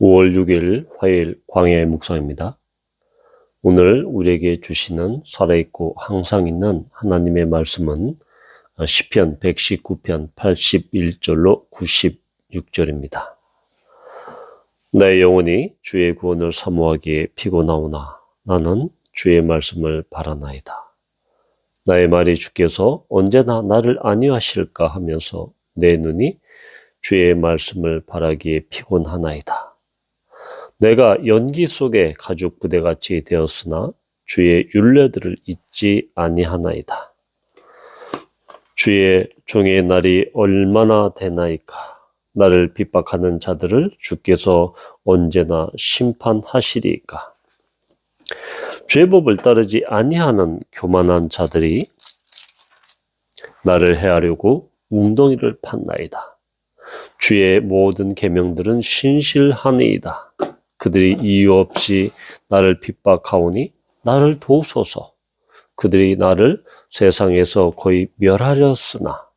5월 6일 화요일 광야의 묵상입니다. 오늘 우리에게 주시는 살아있고 항상 있는 하나님의 말씀은 시편 119편 81절로 96절입니다. 나의 영혼이 주의 구원을 사모하기에 피곤하오나 나는 주의 말씀을 바라나이다. 나의 말이 주께서 언제나 나를 안위하실까 하면서 내 눈이 주의 말씀을 바라기에 피곤하나이다. 내가 연기 속에 가죽 부대같이 되었으나 주의 율례들을 잊지 아니하나이다. 주의 종의 날이 얼마나 되나이까. 나를 핍박하는 자들을 주께서 언제나 심판하시리이까. 주의 법을 따르지 아니하는 교만한 자들이 나를 해하려고 웅덩이를 팠나이다. 주의 모든 계명들은 신실하니이다. 그들이 이유 없이 나를 핍박하오니 나를 도우소서. 그들이 나를 세상에서 거의 멸하렸으나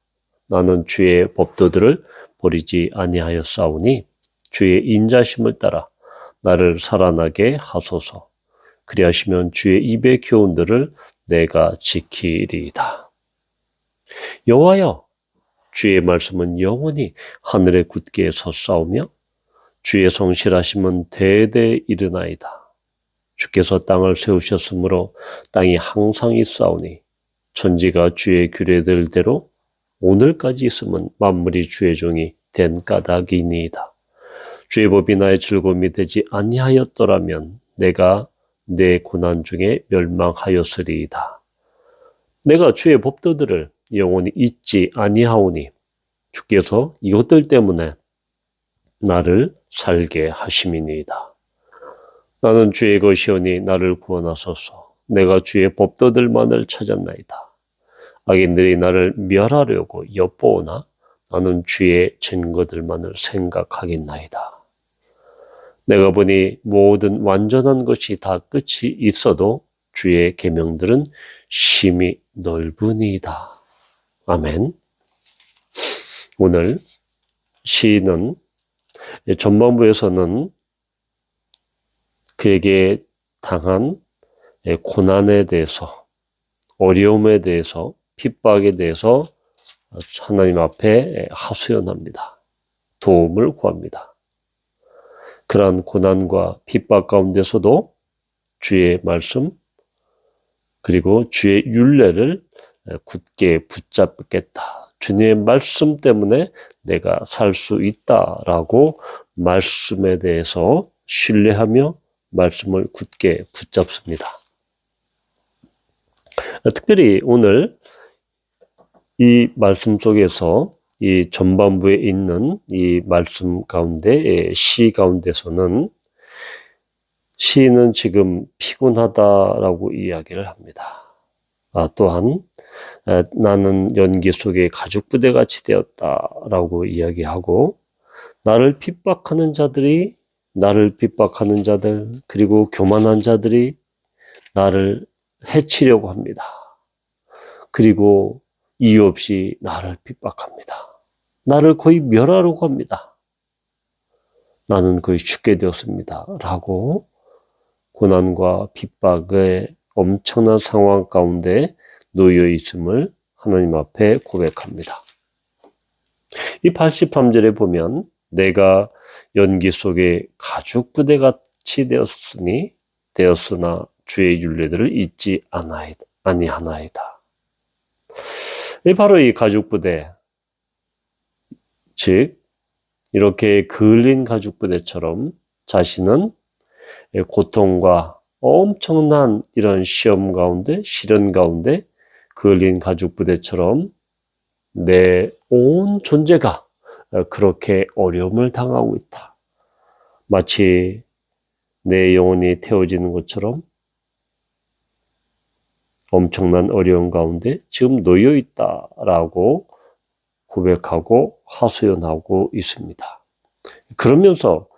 나는 주의 법도들을 버리지 아니하였사오니 주의 인자심을 따라 나를 살아나게 하소서. 그리하시면 주의 입의 교훈들을 내가 지키리이다. 여호와여, 주의 말씀은 영원히 하늘에 굳게 섰사오며 주의 성실하심은 대대 이르나이다. 주께서 땅을 세우셨으므로 땅이 항상 있사오니 천지가 주의 규례들대로 오늘까지 있음은 만물이 주의 종이 된 까닭이니이다. 주의 법이 나의 즐거움이 되지 아니하였더라면 내가 내 고난 중에 멸망하였으리이다. 내가 주의 법도들을 영원히 잊지 아니하오니 주께서 이것들 때문에 나를 살게 하심이니이다. 나는 주의 것이오니 나를 구원하소서. 내가 주의 법도들만을 찾았나이다. 악인들이 나를 멸하려고 엿보오나 나는 주의 증거들만을 생각하겠나이다. 내가 보니 모든 완전한 것이 다 끝이 있어도 주의 계명들은 심히 넓으니이다. 아멘. 오늘 시인은 전반부에서는 그에게 당한 고난에 대해서, 어려움에 대해서, 핍박에 대해서 하나님 앞에 하소연합니다. 도움을 구합니다. 그러한 고난과 핍박 가운데서도 주의 말씀, 그리고 주의 율례를 굳게 붙잡겠다. 주님의 말씀 때문에 내가 살 수 있다라고 말씀에 대해서 신뢰하며 말씀을 굳게 붙잡습니다. 특별히 오늘 이 말씀 속에서 이 전반부에 있는 이 말씀 가운데, 시 가운데서는 시인은 지금 피곤하다라고 이야기를 합니다. 또한 나는 연기 속에 가죽 부대같이 되었다라고 이야기하고 나를 핍박하는 자들, 그리고 교만한 자들이 나를 해치려고 합니다. 그리고 이유 없이 나를 핍박합니다. 나를 거의 멸하려고 합니다. 나는 거의 죽게 되었습니다. 라고 고난과 핍박의 엄청난 상황 가운데 놓여 있음을 하나님 앞에 고백합니다. 이 83절에 보면 내가 연기 속에 가죽 부대같이 되었으나 주의 율례들을 잊지 아니하나이다. 바로 이 가죽 부대, 즉 이렇게 그을린 가죽 부대처럼 자신은 고통과 엄청난 이런 시험 가운데, 시련 가운데 그을린 가죽 부대처럼 내 온 존재가 그렇게 어려움을 당하고 있다. 마치 내 영혼이 태워지는 것처럼 엄청난 어려움 가운데 지금 놓여 있다라고 고백하고 하소연하고 있습니다. 그러면서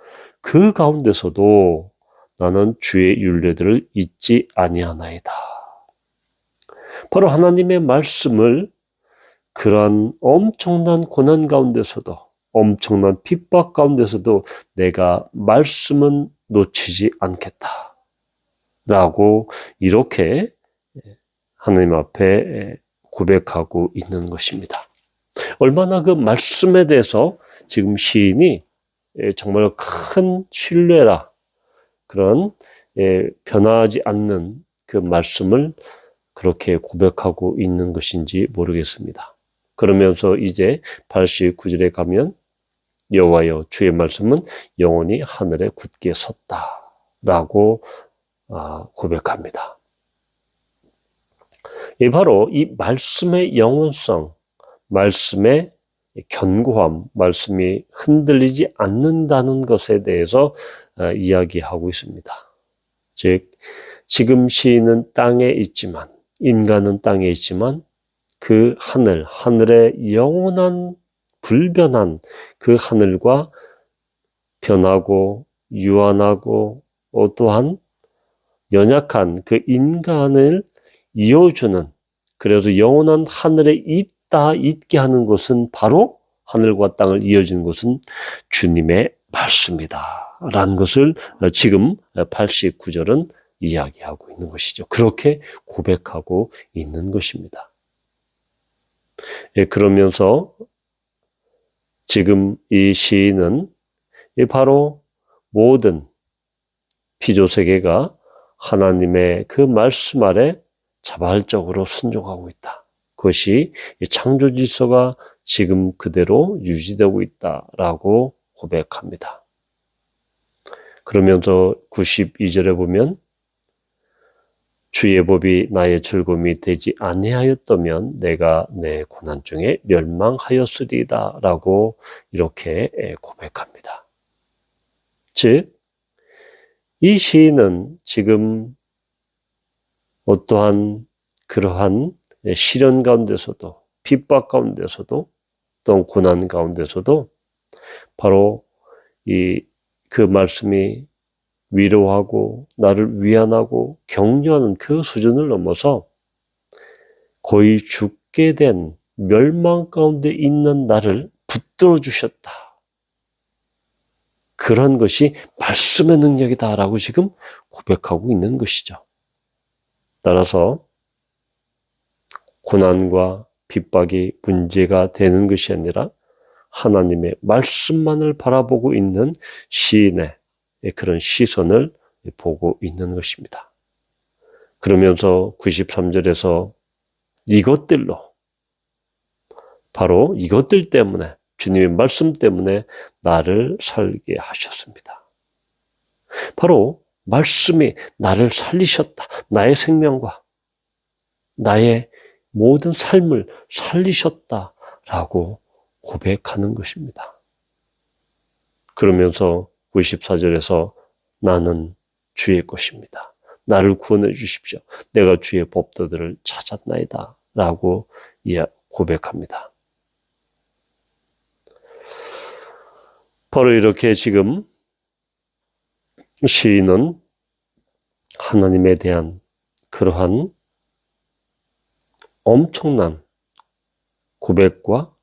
그 가운데서도 나는 주의 율례들을 잊지 아니하나이다. 바로 하나님의 말씀을 그러한 엄청난 고난 가운데서도 엄청난 핍박 가운데서도 내가 말씀은 놓치지 않겠다 라고 이렇게 하나님 앞에 고백하고 있는 것입니다. 얼마나 그 말씀에 대해서 지금 시인이 정말 큰 신뢰라, 그런 변하지 않는 그 말씀을 그렇게 고백하고 있는 것인지 모르겠습니다. 그러면서 이제 89절에 가면 여호와여 주의 말씀은 영원히 하늘에 굳게 섰다라고 고백합니다. 바로 이 말씀의 영원성, 말씀의 견고함, 말씀이 흔들리지 않는다는 것에 대해서 이야기하고 있습니다. 즉 지금 시인은 땅에 있지만, 인간은 땅에 있지만 그 하늘의 영원한 불변한 그 하늘과 변하고 유한하고 또한 연약한 그 인간을 이어주는, 그래서 영원한 하늘에 있게 하는 것은 바로 하늘과 땅을 이어주는 것은 주님의 말씀이다 라는 것을 지금 89절은 이야기하고 있는 것이죠. 그렇게 고백하고 있는 것입니다. 그러면서 지금 이 시인은 바로 모든 피조세계가 하나님의 그 말씀 아래 자발적으로 순종하고 있다. 그것이 창조 질서가 지금 그대로 유지되고 있다라고 고백합니다. 그러면서 92절에 보면 주의 법이 나의 즐거움이 되지 아니하였다면 내가 내 고난 중에 멸망하였으리다 라고 이렇게 고백합니다. 즉, 이 시인은 지금 어떠한 그러한 시련 가운데서도, 핍박 가운데서도, 또 고난 가운데서도 바로 그 말씀이 위로하고 나를 위안하고 격려하는 그 수준을 넘어서 거의 죽게 된 멸망 가운데 있는 나를 붙들어 주셨다. 그런 것이 말씀의 능력이다라고 지금 고백하고 있는 것이죠. 따라서 고난과 핍박이 문제가 되는 것이 아니라 하나님의 말씀만을 바라보고 있는 시인의 그런 시선을 보고 있는 것입니다. 그러면서 93절에서 이것들로, 바로 이것들 때문에, 주님의 말씀 때문에 나를 살게 하셨습니다. 바로 말씀이 나를 살리셨다. 나의 생명과 나의 모든 삶을 살리셨다라고 고백하는 것입니다. 그러면서 94절에서 나는 주의 것입니다. 나를 구원해 주십시오. 내가 주의 법도들을 찾았나이다 라고 고백합니다. 바로 이렇게 지금 시인은 하나님에 대한 그러한 엄청난 고백과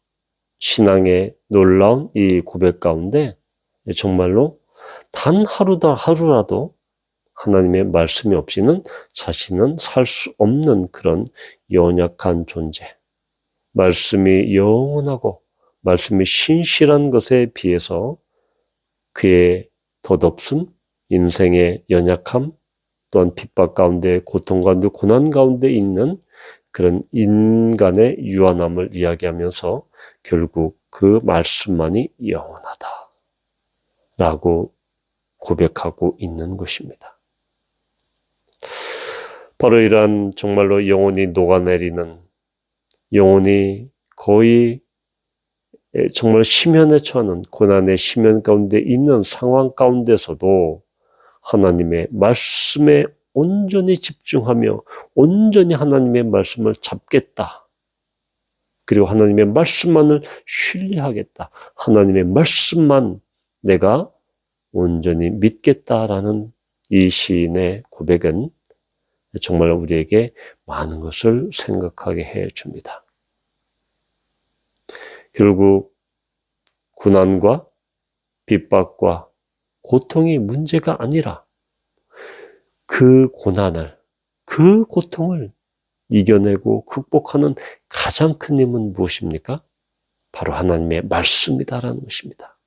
신앙의 놀라운 이 고백 가운데 정말로 단 하루라도 하나님의 말씀이 없이는 자신은 살 수 없는 그런 연약한 존재, 말씀이 영원하고 말씀이 신실한 것에 비해서 그의 덧없음, 인생의 연약함, 또한 핍박 가운데, 고통 가운데, 고난 가운데 있는 그런 인간의 유한함을 이야기하면서 결국 그 말씀만이 영원하다 라고 고백하고 있는 것입니다. 바로 이러한 정말로 영혼이 녹아내리는, 영혼이 거의 정말 심연에 처하는 고난의 심연 가운데 있는 상황 가운데서도 하나님의 말씀에 온전히 집중하며 온전히 하나님의 말씀을 잡겠다. 그리고 하나님의 말씀만을 신뢰하겠다. 하나님의 말씀만 내가 온전히 믿겠다라는 이 시인의 고백은 정말 우리에게 많은 것을 생각하게 해 줍니다. 결국 고난과 핍박과 고통이 문제가 아니라 그 고난을, 그 고통을 이겨내고 극복하는 가장 큰 힘은 무엇입니까? 바로 하나님의 말씀이다라는 것입니다.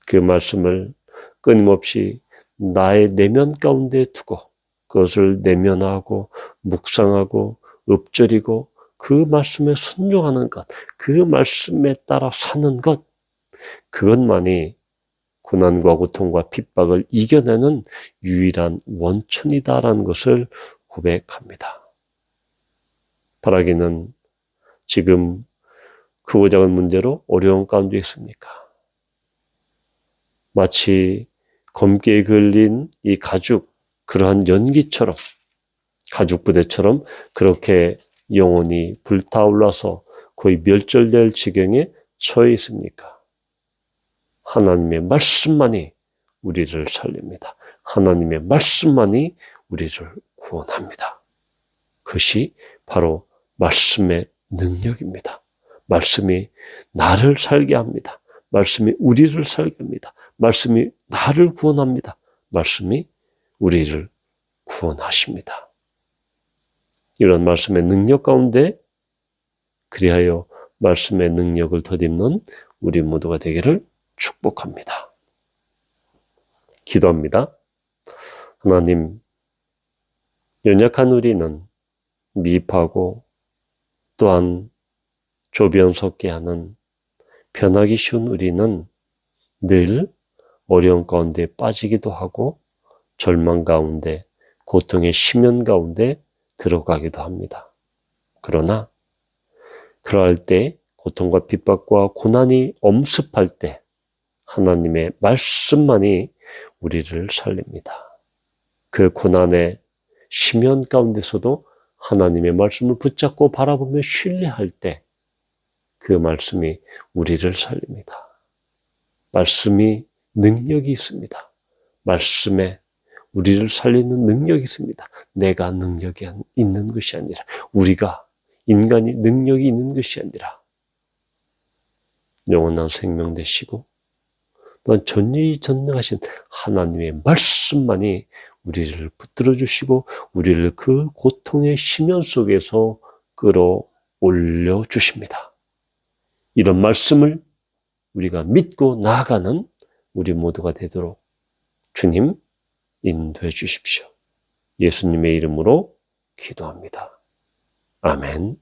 그 말씀을 끊임없이 나의 내면 가운데 두고 그것을 내면하고 묵상하고 읊조리고 그 말씀에 순종하는 것, 그 말씀에 따라 사는 것, 그것만이 고난과 고통과 핍박을 이겨내는 유일한 원천이다라는 것을 고백합니다. 바라기는 지금 크고 작은 문제로 어려운 가운데 있습니까? 마치 검기에 걸린 이 가죽, 그러한 연기처럼, 가죽 부대처럼 그렇게 영혼이 불타올라서 거의 멸절될 지경에 처해 있습니까? 하나님의 말씀만이 우리를 살립니다. 하나님의 말씀만이 우리를 구원합니다. 그것이 바로 말씀의 능력입니다. 말씀이 나를 살게 합니다. 말씀이 우리를 살게 합니다. 말씀이 나를 구원합니다. 말씀이 우리를 구원하십니다. 이런 말씀의 능력 가운데 그리하여 말씀의 능력을 덧입는 우리 모두가 되기를 축복합니다. 기도합니다. 하나님, 연약한 우리는 미입하고 또한 조변 섞게 하는 변하기 쉬운 우리는 늘 어려움 가운데 빠지기도 하고 절망 가운데 고통의 심연 가운데 들어가기도 합니다. 그러나 그러할 때 고통과 핍박과 고난이 엄습할 때 하나님의 말씀만이 우리를 살립니다. 그 고난의 심연 가운데서도 하나님의 말씀을 붙잡고 바라보며 신뢰할 때 그 말씀이 우리를 살립니다. 말씀이 능력이 있습니다. 말씀에 우리를 살리는 능력이 있습니다. 내가 능력이 있는 것이 아니라, 우리가 인간이 능력이 있는 것이 아니라 영원한 생명 되시고 또한 전지전능하신 하나님의 말씀만이 우리를 붙들어 주시고 우리를 그 고통의 심연 속에서 끌어올려 주십니다. 이런 말씀을 우리가 믿고 나아가는 우리 모두가 되도록 주님 인도해 주십시오. 예수님의 이름으로 기도합니다. 아멘.